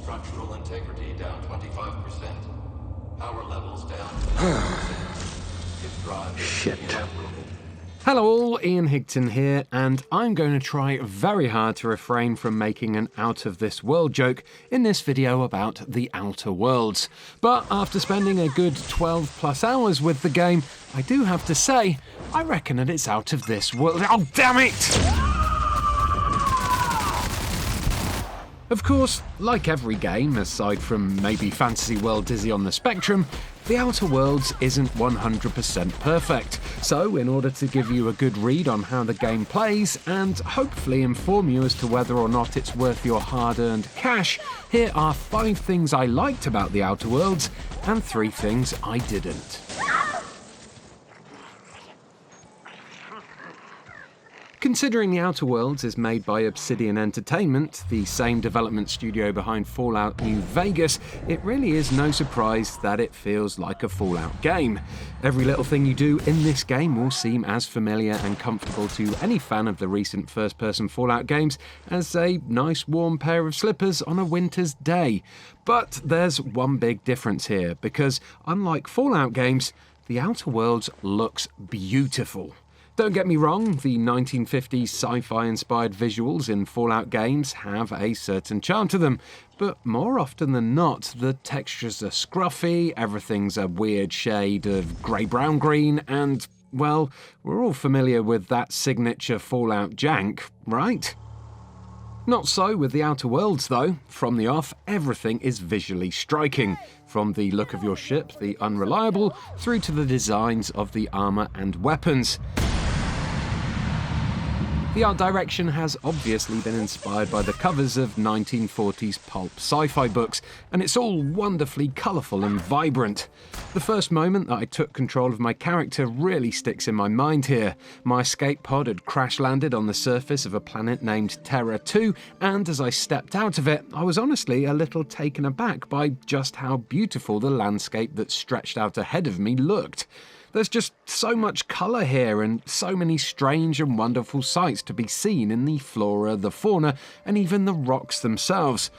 Structural integrity down 25%. Power levels down 10%. If drive Shit. inoperable. Hello all, Ian Higton here, and I'm going to try very hard to refrain from making an out-of-this-world joke in this video about the Outer Worlds. But after spending a good 12 plus hours with the game, I do have to say, I reckon that it's out of this world. Oh, damn it! Of course, like every game, aside from maybe Fantasy World Dizzy on the Spectrum, the Outer Worlds isn't 100% perfect. So, in order to give you a good read on how the game plays, and hopefully inform you as to whether or not it's worth your hard-earned cash, here are 5 things I liked about the Outer Worlds, and 3 things I didn't. Considering the Outer Worlds is made by Obsidian Entertainment, the same development studio behind Fallout New Vegas, it really is no surprise that it feels like a Fallout game. Every little thing you do in this game will seem as familiar and comfortable to any fan of the recent first-person Fallout games as a nice warm pair of slippers on a winter's day. But there's one big difference here, because unlike Fallout games, the Outer Worlds looks beautiful. Don't get me wrong, the 1950s sci-fi inspired visuals in Fallout games have a certain charm to them, but more often than not, the textures are scruffy, everything's a weird shade of grey-brown green, and, well, we're all familiar with that signature Fallout jank, right? Not so with the Outer Worlds though. From the off, everything is visually striking. From the look of your ship, the Unreliable, through to the designs of the armour and weapons. The art direction has obviously been inspired by the covers of 1940s pulp sci-fi books, and it's all wonderfully colourful and vibrant. The first moment that I took control of my character really sticks in my mind here. My escape pod had crash-landed on the surface of a planet named Terra 2, and as I stepped out of it, I was honestly a little taken aback by just how beautiful the landscape that stretched out ahead of me looked. There's just so much colour here and so many strange and wonderful sights to be seen in the flora, the fauna, and even the rocks themselves.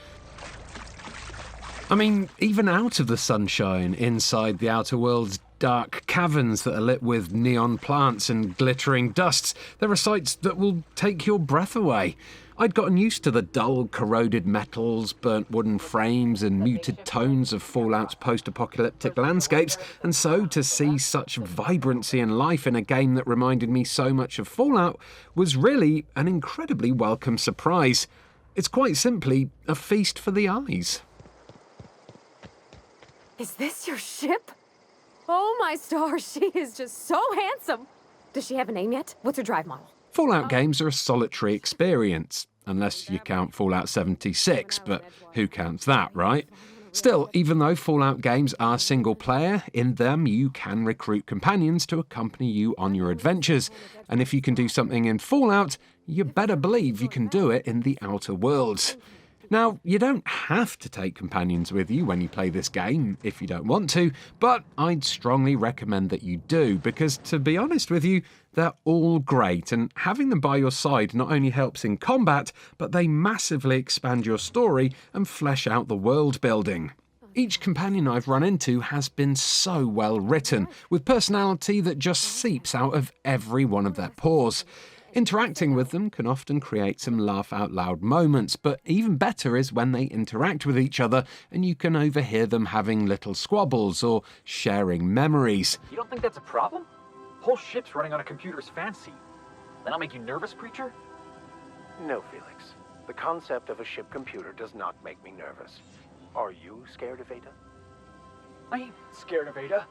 I mean, even out of the sunshine, inside the Outer World's dark caverns that are lit with neon plants and glittering dusts, there are sights that will take your breath away. I'd gotten used to the dull, corroded metals, burnt wooden frames, and muted tones of Fallout's post-apocalyptic landscapes, and so to see such vibrancy and life in a game that reminded me so much of Fallout was really an incredibly welcome surprise. It's quite simply a feast for the eyes. Is this your ship? Oh my stars, she is just so handsome. Does she have a name yet? What's her drive model? Fallout games are a solitary experience, unless you count Fallout 76, but who counts that, right? Still, even though Fallout games are single-player, in them you can recruit companions to accompany you on your adventures, and if you can do something in Fallout, you better believe you can do it in the Outer Worlds. Now, you don't have to take companions with you when you play this game, if you don't want to, but I'd strongly recommend that you do, because to be honest with you, they're all great, and having them by your side not only helps in combat, but they massively expand your story and flesh out the world building. Each companion I've run into has been so well written, with personality that just seeps out of every one of their pores. Interacting with them can often create some laugh-out-loud moments, but even better is when they interact with each other and you can overhear them having little squabbles or sharing memories. You don't think that's a problem? Whole ship's running on a computer's fancy. That'll make you nervous, creature? No, Felix. The concept of a ship computer does not make me nervous. Are you scared of Ada? I ain't scared of Ada.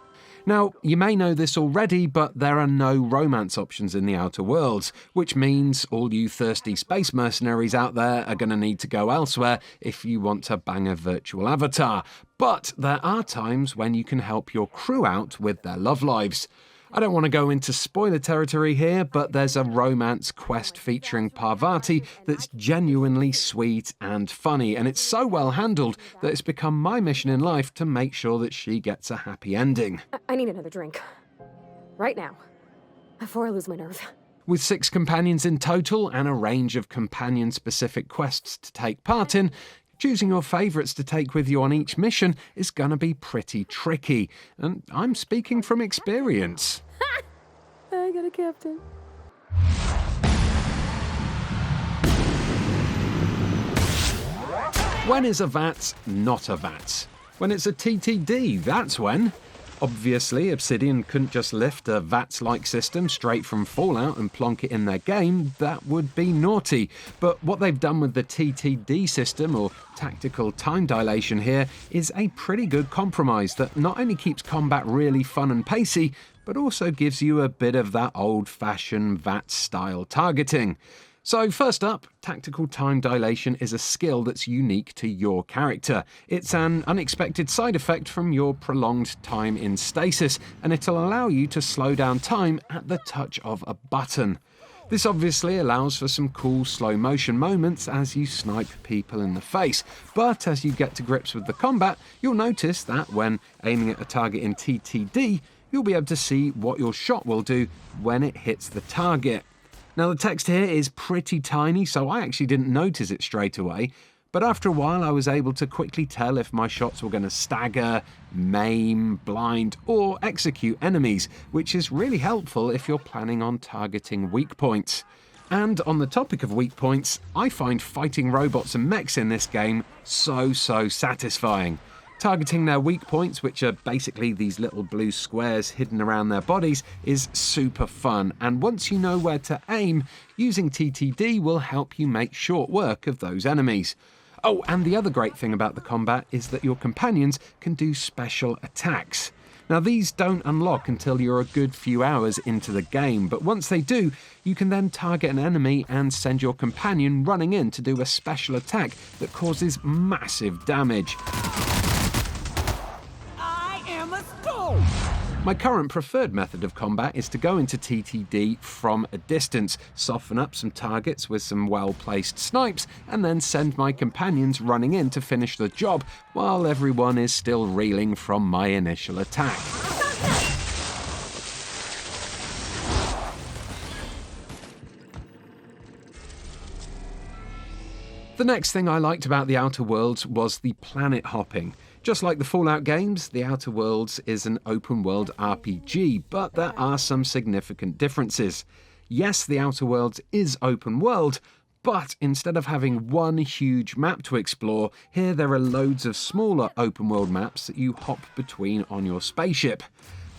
Now, you may know this already, but there are no romance options in the Outer Worlds, which means all you thirsty space mercenaries out there are going to need to go elsewhere if you want to bang a virtual avatar. But there are times when you can help your crew out with their love lives. I don't want to go into spoiler territory here, but there's a romance quest featuring Parvati that's genuinely sweet and funny, and it's so well handled that it's become my mission in life to make sure that she gets a happy ending. I need another drink. Right now. Before I lose my nerve. With 6 companions in total and a range of companion-specific quests to take part in, Choosing your favourites to take with you on each mission is going to be pretty tricky, and I'm speaking from experience. I got a captain. When is a VATS not a VATS? When it's a TTD, that's when. Obviously, Obsidian couldn't just lift a VATS-like system straight from Fallout and plonk it in their game. That would be naughty. But what they've done with the TTD system, or tactical time dilation here, is a pretty good compromise that not only keeps combat really fun and pacey, but also gives you a bit of that old-fashioned VATS-style targeting. So first up, tactical time dilation is a skill that's unique to your character. It's an unexpected side effect from your prolonged time in stasis, and it'll allow you to slow down time at the touch of a button. This obviously allows for some cool slow motion moments as you snipe people in the face, but as you get to grips with the combat, you'll notice that when aiming at a target in TTD, you'll be able to see what your shot will do when it hits the target. Now the text here is pretty tiny, so I actually didn't notice it straight away, but after a while I was able to quickly tell if my shots were going to stagger, maim, blind, or execute enemies, which is really helpful if you're planning on targeting weak points. And on the topic of weak points, I find fighting robots and mechs in this game so satisfying. Targeting their weak points, which are basically these little blue squares hidden around their bodies, is super fun, and once you know where to aim, using TTD will help you make short work of those enemies. Oh, and the other great thing about the combat is that your companions can do special attacks. Now these don't unlock until you're a good few hours into the game, but once they do, you can then target an enemy and send your companion running in to do a special attack that causes massive damage. My current preferred method of combat is to go into TTD from a distance, soften up some targets with some well-placed snipes, and then send my companions running in to finish the job while everyone is still reeling from my initial attack. The next thing I liked about the Outer Worlds was the planet hopping. Just like the Fallout games, the Outer Worlds is an open-world RPG, but there are some significant differences. Yes, the Outer Worlds is open-world, but instead of having one huge map to explore, here there are loads of smaller open-world maps that you hop between on your spaceship.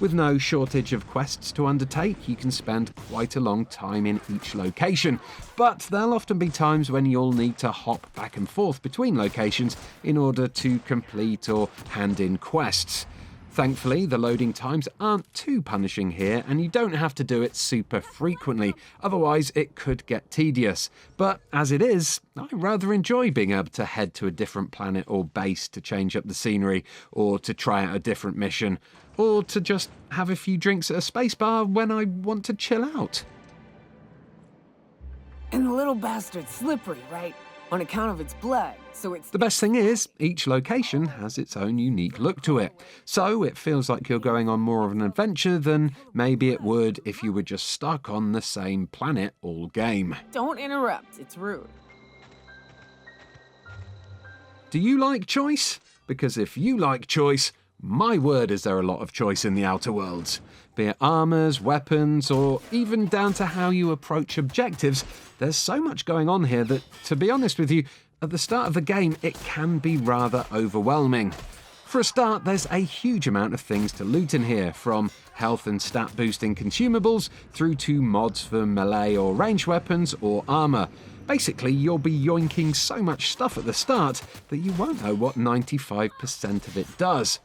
With no shortage of quests to undertake, you can spend quite a long time in each location, but there'll often be times when you'll need to hop back and forth between locations in order to complete or hand in quests. Thankfully, the loading times aren't too punishing here, and you don't have to do it super frequently, otherwise it could get tedious. But as it is, I rather enjoy being able to head to a different planet or base to change up the scenery, or to try out a different mission, or to just have a few drinks at a space bar when I want to chill out. And the little bastard's slippery, right? On account of its blood, so it's... The best thing is, each location has its own unique look to it, so it feels like you're going on more of an adventure than maybe it would if you were just stuck on the same planet all game. Don't interrupt, it's rude. Do you like choice? Because if you like choice, my word is there a lot of choice in the Outer Worlds. Be it armors, weapons, or even down to how you approach objectives, there's so much going on here that, to be honest with you, at the start of the game it can be rather overwhelming. For a start, there's a huge amount of things to loot in here, from health and stat boosting consumables through to mods for melee or ranged weapons or armor. Basically, you'll be yoinking so much stuff at the start that you won't know what 95% of it does.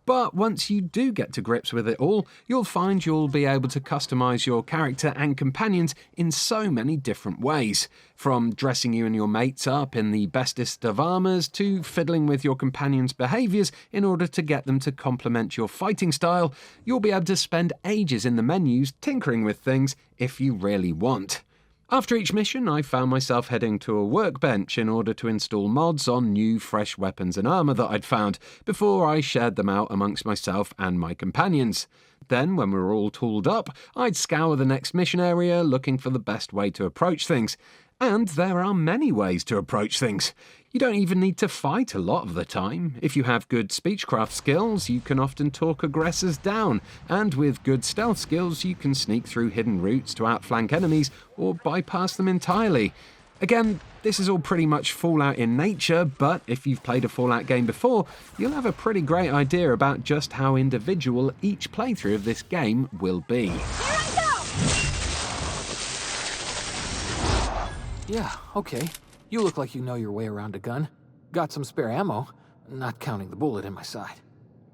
But once you do get to grips with it all, you'll find you'll be able to customize your character and companions in so many different ways. From dressing you and your mates up in the bestest of armors, to fiddling with your companions' behaviors in order to get them to complement your fighting style, you'll be able to spend ages in the menus tinkering with things if you really want. After each mission, I found myself heading to a workbench in order to install mods on new fresh weapons and armour that I'd found, before I shared them out amongst myself and my companions. Then, when we were all tooled up, I'd scour the next mission area looking for the best way to approach things. And there are many ways to approach things. You don't even need to fight a lot of the time. If you have good speechcraft skills, you can often talk aggressors down, and with good stealth skills, you can sneak through hidden routes to outflank enemies or bypass them entirely. Again, this is all pretty much Fallout in nature, but if you've played a Fallout game before, you'll have a pretty great idea about just how individual each playthrough of this game will be. Here I go! Yeah, okay. You look like you know your way around a gun. Got some spare ammo, not counting the bullet in my side.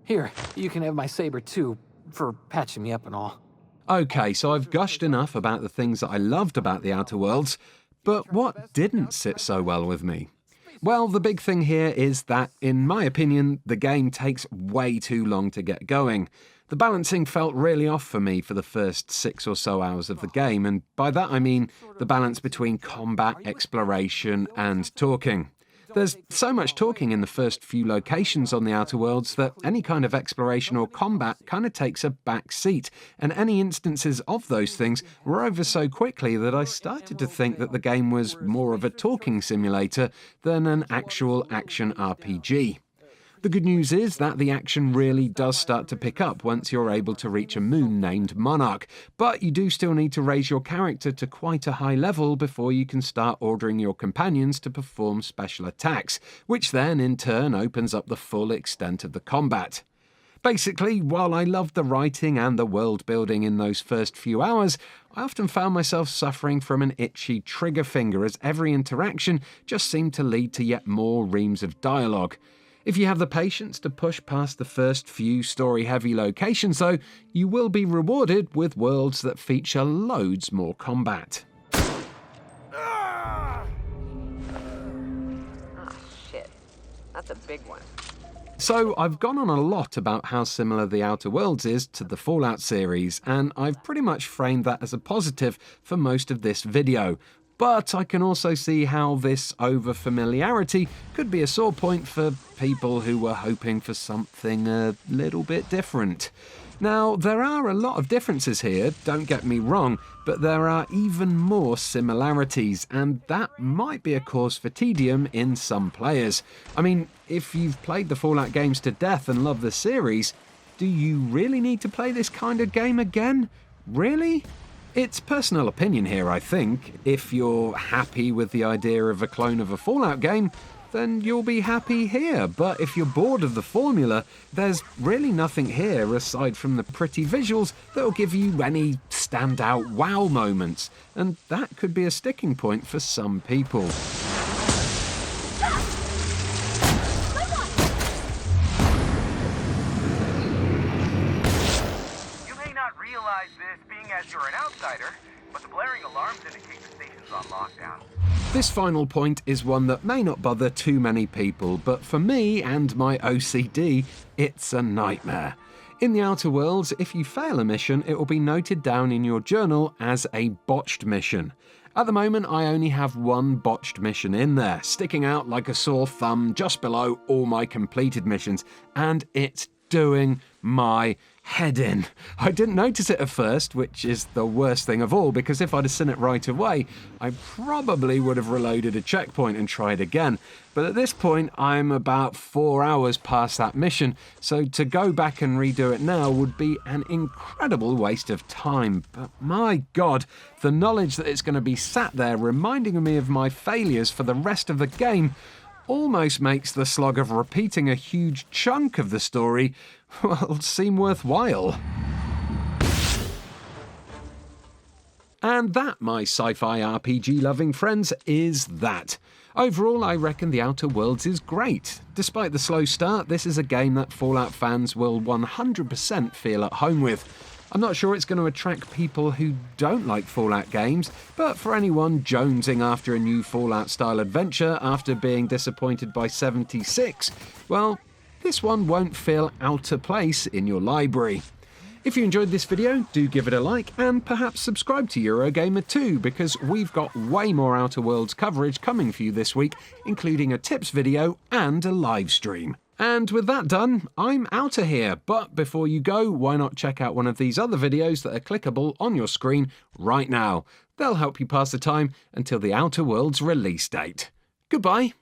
Here, you can have my saber too, for patching me up and all. Okay, so I've gushed enough about the things that I loved about the Outer Worlds, but what didn't sit so well with me? Well, the big thing here is that, in my opinion, the game takes way too long to get going. The balancing felt really off for me for the first 6 or so hours of the game, and by that I mean the balance between combat, exploration, and talking. There's so much talking in the first few locations on the Outer Worlds that any kind of exploration or combat kind of takes a back seat, and any instances of those things were over so quickly that I started to think that the game was more of a talking simulator than an actual action RPG. The good news is that the action really does start to pick up once you're able to reach a moon named Monarch, but you do still need to raise your character to quite a high level before you can start ordering your companions to perform special attacks, which then in turn opens up the full extent of the combat. Basically, while I loved the writing and the world building in those first few hours, I often found myself suffering from an itchy trigger finger as every interaction just seemed to lead to yet more reams of dialogue. If you have the patience to push past the first few story-heavy locations, though, you will be rewarded with worlds that feature loads more combat. Oh, shit. That's a big one. So, I've gone on a lot about how similar the Outer Worlds is to the Fallout series, and I've pretty much framed that as a positive for most of this video. But I can also see how this over-familiarity could be a sore point for people who were hoping for something a little bit different. Now, there are a lot of differences here, don't get me wrong, but there are even more similarities, and that might be a cause for tedium in some players. I mean, if you've played the Fallout games to death and love the series, do you really need to play this kind of game again? Really? It's personal opinion here, I think. If you're happy with the idea of a clone of a Fallout game, then you'll be happy here. But if you're bored of the formula, there's really nothing here aside from the pretty visuals that'll give you any standout wow moments. And that could be a sticking point for some people. Realize this being as you're an outsider, but the blaring alarms indicate the station's on lockdown. This final point is one that may not bother too many people, but for me and my OCD, it's a nightmare. In the Outer Worlds, if you fail a mission, it will be noted down in your journal as a botched mission. At the moment, I only have one botched mission in there, sticking out like a sore thumb just below all my completed missions, and it's doing my head in. I didn't notice it at first, which is the worst thing of all, because if I'd have seen it right away, I probably would have reloaded a checkpoint and tried again. But at this point, I'm about 4 hours past that mission, so to go back and redo it now would be an incredible waste of time. But my God, the knowledge that it's going to be sat there reminding me of my failures for the rest of the game almost makes the slog of repeating a huge chunk of the story, well, seem worthwhile. And that, my sci-fi RPG-loving friends, is that. Overall, I reckon The Outer Worlds is great. Despite the slow start, this is a game that Fallout fans will 100% feel at home with. I'm not sure it's going to attract people who don't like Fallout games, but for anyone jonesing after a new Fallout-style adventure after being disappointed by 76, well, this one won't feel out of place in your library. If you enjoyed this video, do give it a like and perhaps subscribe to Eurogamer too, because we've got way more Outer Worlds coverage coming for you this week, including a tips video and a live stream. And with that done, I'm out of here. But before you go, why not check out one of these other videos that are clickable on your screen right now? They'll help you pass the time until the Outer Worlds release date. Goodbye.